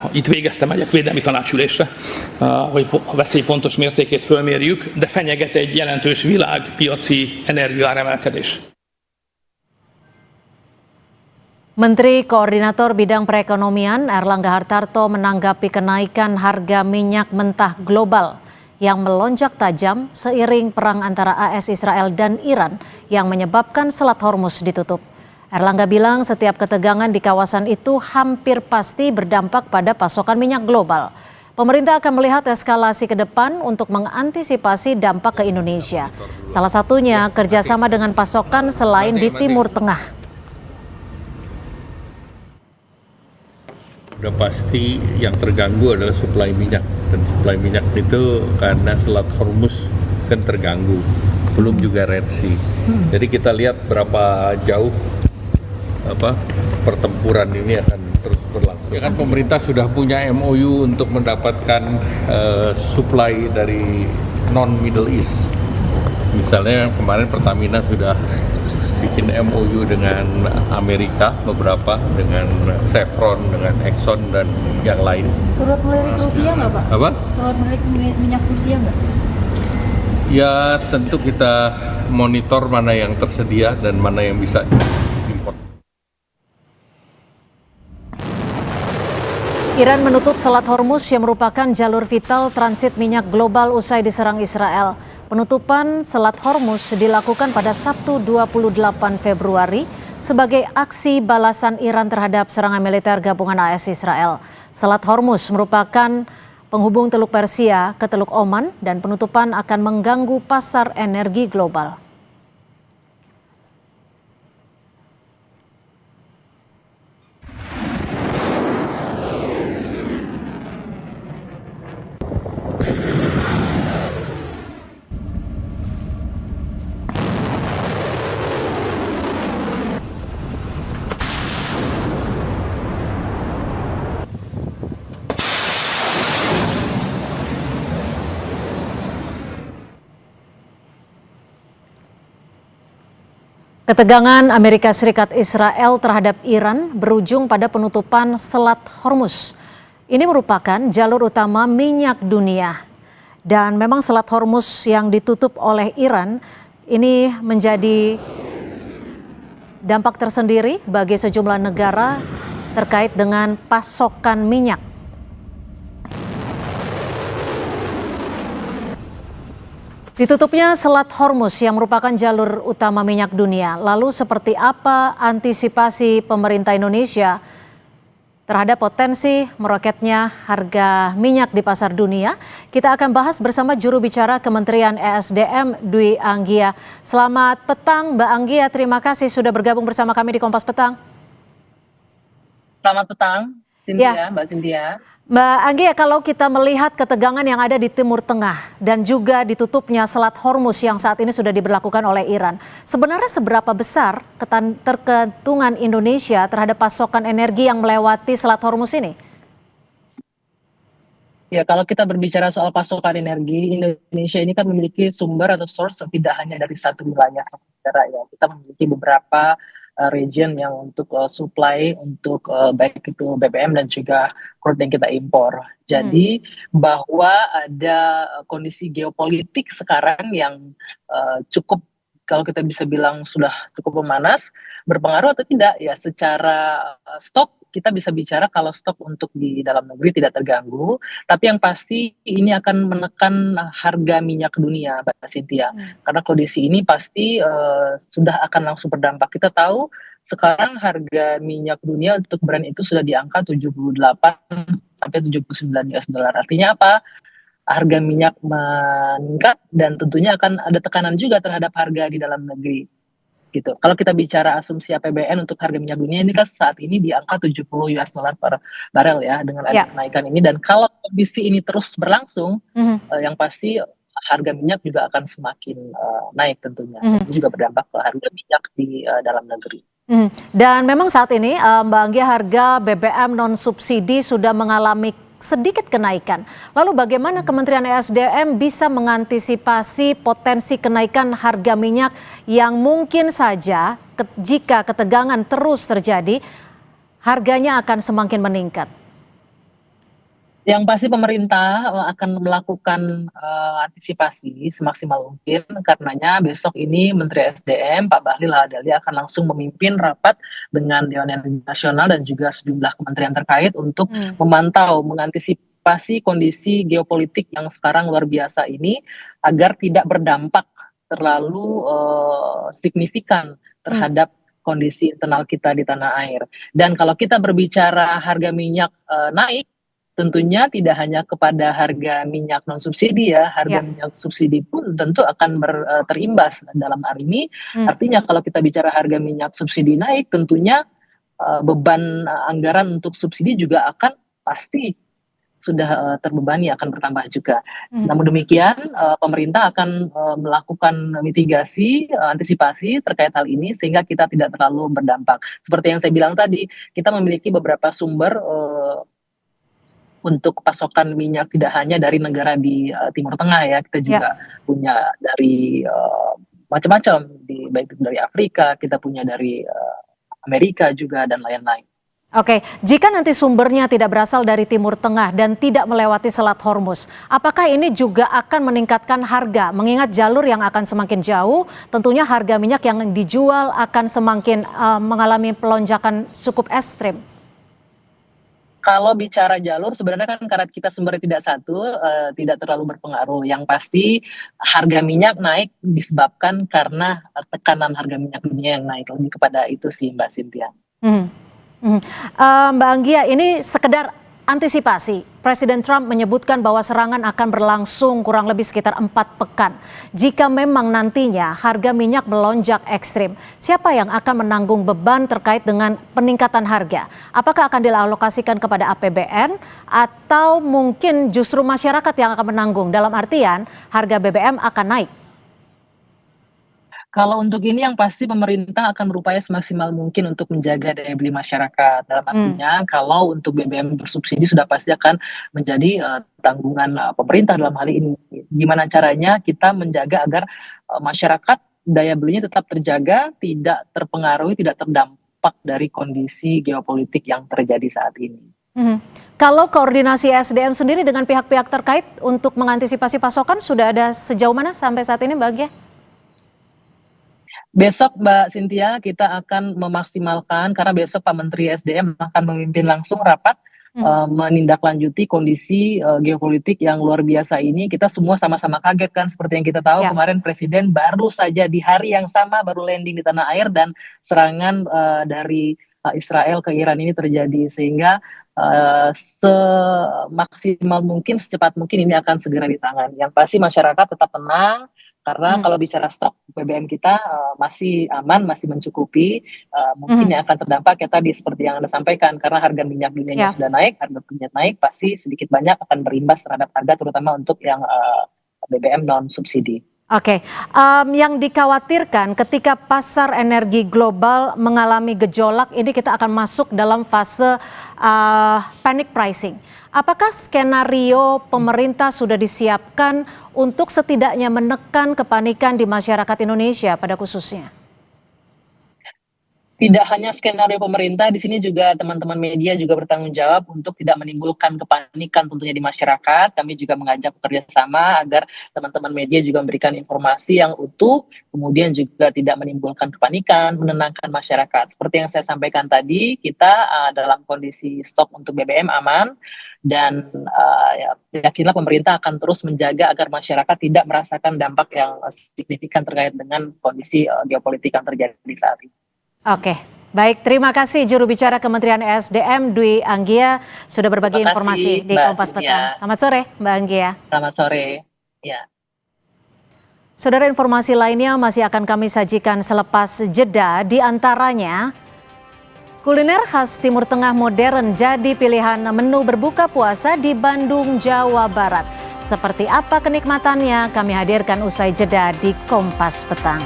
Itt végeztem egyek védelmi tanácsülésre, hogy a veszély pontos mértékét fölmérjük, de fenyeget egy jelentős világpiaci energiaáremelkedés. Menteri Koordinator Bidang Perekonomian Airlangga Hartarto menanggapi kenaikan harga minyak mentah global yang melonjak tajam seiring perang antara AS Israel dan Iran yang menyebabkan Selat Hormuz ditutup. Airlangga bilang setiap ketegangan di kawasan itu hampir pasti berdampak pada pasokan minyak global. Pemerintah akan melihat eskalasi ke depan untuk mengantisipasi dampak ke Indonesia. Salah satunya kerjasama dengan pasokan selain di Timur Tengah. Udah pasti yang terganggu adalah suplai minyak, dan suplai minyak itu karena Selat Hormuz kan terganggu, belum juga Red Sea. Jadi kita lihat berapa jauh pertempuran ini akan terus berlangsung. Ya kan pemerintah sudah punya MOU untuk mendapatkan supply dari non-Middle East. Misalnya kemarin Pertamina sudah bikin MOU dengan Amerika beberapa, dengan Chevron, dengan Exxon dan yang lain. Turut melirik Rusia nggak Pak? Apa? Turut melirik minyak Rusia nggak? Ya tentu kita monitor mana yang tersedia dan mana yang bisa diimpor. Iran menutup Selat Hormuz yang merupakan jalur vital transit minyak global usai diserang Israel. Penutupan Selat Hormuz dilakukan pada Sabtu 28 Februari sebagai aksi balasan Iran terhadap serangan militer gabungan AS Israel. Selat Hormuz merupakan penghubung Teluk Persia ke Teluk Oman dan penutupan akan mengganggu pasar energi global. Ketegangan Amerika Serikat Israel terhadap Iran berujung pada penutupan Selat Hormuz. Ini merupakan jalur utama minyak dunia. Dan memang Selat Hormuz yang ditutup oleh Iran ini menjadi dampak tersendiri bagi sejumlah negara terkait dengan pasokan minyak. Ditutupnya Selat Hormuz yang merupakan jalur utama minyak dunia. Lalu seperti apa antisipasi pemerintah Indonesia terhadap potensi meroketnya harga minyak di pasar dunia? Kita akan bahas bersama juru bicara Kementerian ESDM Dwi Anggia. Selamat petang Mbak Anggia, terima kasih sudah bergabung bersama kami di Kompas Petang. Selamat petang, Cynthia, Mbak Cynthia. Mbak Anggia, kalau kita melihat ketegangan yang ada di Timur Tengah dan juga ditutupnya Selat Hormuz yang saat ini sudah diberlakukan oleh Iran, sebenarnya seberapa besar ketergantungan Indonesia terhadap pasokan energi yang melewati Selat Hormuz ini? Ya, kalau kita berbicara soal pasokan energi, Indonesia ini kan memiliki sumber atau source tidak hanya dari satu wilayah negara ya. Kita memiliki beberapa region yang untuk supply untuk baik itu BBM dan juga crude yang kita impor. Jadi bahwa ada kondisi geopolitik sekarang yang cukup, kalau kita bisa bilang sudah cukup memanas, berpengaruh atau tidak ya secara stok. Kita bisa bicara kalau stok untuk di dalam negeri tidak terganggu, tapi yang pasti ini akan menekan harga minyak dunia, Mbak Cynthia. Karena kondisi ini pasti sudah akan langsung berdampak. Kita tahu sekarang harga minyak dunia untuk Brent itu sudah di angka 78 sampai 79 US dollar. Artinya apa? Harga minyak meningkat dan tentunya akan ada tekanan juga terhadap harga di dalam negeri. Gitu. Kalau kita bicara asumsi APBN untuk harga minyak dunia ini kan saat ini di angka 70 US dollar per barel ya dengan ada kenaikan ini, dan kalau kondisi ini terus berlangsung yang pasti harga minyak juga akan semakin naik tentunya. Ini juga berdampak ke harga minyak di dalam negeri. Dan memang saat ini Mbak Anggia, harga BBM non subsidi sudah mengalami sedikit kenaikan. Lalu bagaimana Kementerian ESDM bisa mengantisipasi potensi kenaikan harga minyak yang mungkin saja jika ketegangan terus terjadi, harganya akan semakin meningkat? Yang pasti pemerintah akan melakukan antisipasi semaksimal mungkin, karenanya besok ini Menteri SDM Pak Bahlil Lahadalia akan langsung memimpin rapat dengan Dewan Energi Nasional dan juga sejumlah kementerian terkait untuk memantau, mengantisipasi kondisi geopolitik yang sekarang luar biasa ini agar tidak berdampak terlalu signifikan terhadap kondisi internal kita di tanah air. Dan kalau kita berbicara harga minyak naik, tentunya tidak hanya kepada harga minyak non subsidi ya, harga minyak subsidi pun tentu akan terimbas dalam hal ini. Artinya kalau kita bicara harga minyak subsidi naik, tentunya beban anggaran untuk subsidi juga akan pasti sudah terbebani, akan bertambah juga. Namun demikian, pemerintah akan melakukan mitigasi, antisipasi terkait hal ini sehingga kita tidak terlalu berdampak. Seperti yang saya bilang tadi, kita memiliki beberapa sumber untuk pasokan minyak tidak hanya dari negara di Timur Tengah ya, kita juga punya dari macam-macam, baik itu dari Afrika, kita punya dari Amerika juga dan lain-lain. Oke, jika nanti sumbernya tidak berasal dari Timur Tengah dan tidak melewati Selat Hormuz, apakah ini juga akan meningkatkan harga? Mengingat jalur yang akan semakin jauh, tentunya harga minyak yang dijual akan semakin mengalami pelonjakan cukup ekstrim. Kalau bicara jalur, sebenarnya kan karena kita sumbernya tidak satu, tidak terlalu berpengaruh. Yang pasti harga minyak naik disebabkan karena tekanan harga minyak dunia yang naik. Lebih kepada itu sih Mbak Cynthia. Mbak Anggia, ini sekedar antisipasi. Presiden Trump menyebutkan bahwa serangan akan berlangsung kurang lebih sekitar 4 pekan. Jika memang nantinya harga minyak melonjak ekstrim, siapa yang akan menanggung beban terkait dengan peningkatan harga? Apakah akan dialokasikan kepada APBN atau mungkin justru masyarakat yang akan menanggung? Dalam artian harga BBM akan naik. Kalau untuk ini yang pasti pemerintah akan berupaya semaksimal mungkin untuk menjaga daya beli masyarakat. Dalam artinya kalau untuk BBM bersubsidi sudah pasti akan menjadi tanggungan pemerintah dalam hal ini. Gimana caranya kita menjaga agar masyarakat daya belinya tetap terjaga, tidak terpengaruhi, tidak terdampak dari kondisi geopolitik yang terjadi saat ini. Kalau koordinasi SDM sendiri dengan pihak-pihak terkait untuk mengantisipasi pasokan sudah ada sejauh mana sampai saat ini, Mbak Anggia? Besok Mbak Cynthia kita akan memaksimalkan, karena besok Pak Menteri SDM akan memimpin langsung rapat menindaklanjuti kondisi geopolitik yang luar biasa ini. Kita semua sama-sama kaget kan, seperti yang kita tahu kemarin Presiden baru saja di hari yang sama baru landing di tanah air dan serangan dari Israel ke Iran ini terjadi, sehingga semaksimal mungkin, secepat mungkin ini akan segera ditangani. Yang pasti masyarakat tetap tenang, karena kalau bicara stok BBM kita masih aman, masih mencukupi. Mungkin yang akan terdampak ya tadi seperti yang Anda sampaikan, karena harga minyak dunianya sudah naik, harga minyak naik pasti sedikit banyak akan berimbas terhadap harga, terutama untuk yang BBM non subsidi. Oke, yang dikhawatirkan ketika pasar energi global mengalami gejolak, ini kita akan masuk dalam fase panic pricing. Apakah skenario pemerintah sudah disiapkan untuk setidaknya menekan kepanikan di masyarakat Indonesia pada khususnya? Tidak hanya skenario pemerintah, di sini juga teman-teman media juga bertanggung jawab untuk tidak menimbulkan kepanikan tentunya di masyarakat. Kami juga mengajak bekerja sama agar teman-teman media juga memberikan informasi yang utuh, kemudian juga tidak menimbulkan kepanikan, menenangkan masyarakat. Seperti yang saya sampaikan tadi, kita dalam kondisi stok untuk BBM aman, dan yakinlah pemerintah akan terus menjaga agar masyarakat tidak merasakan dampak yang signifikan terkait dengan kondisi geopolitik yang terjadi saat ini. Oke, baik, terima kasih juru bicara Kementerian SDM Dwi Anggia sudah berbagi informasi di Kompas Petang. Selamat sore Mbak Anggia. Selamat sore. Ya. Saudara, informasi lainnya masih akan kami sajikan selepas jeda, di antaranya kuliner khas Timur Tengah modern jadi pilihan menu berbuka puasa di Bandung, Jawa Barat. Seperti apa kenikmatannya kami hadirkan usai jeda di Kompas Petang.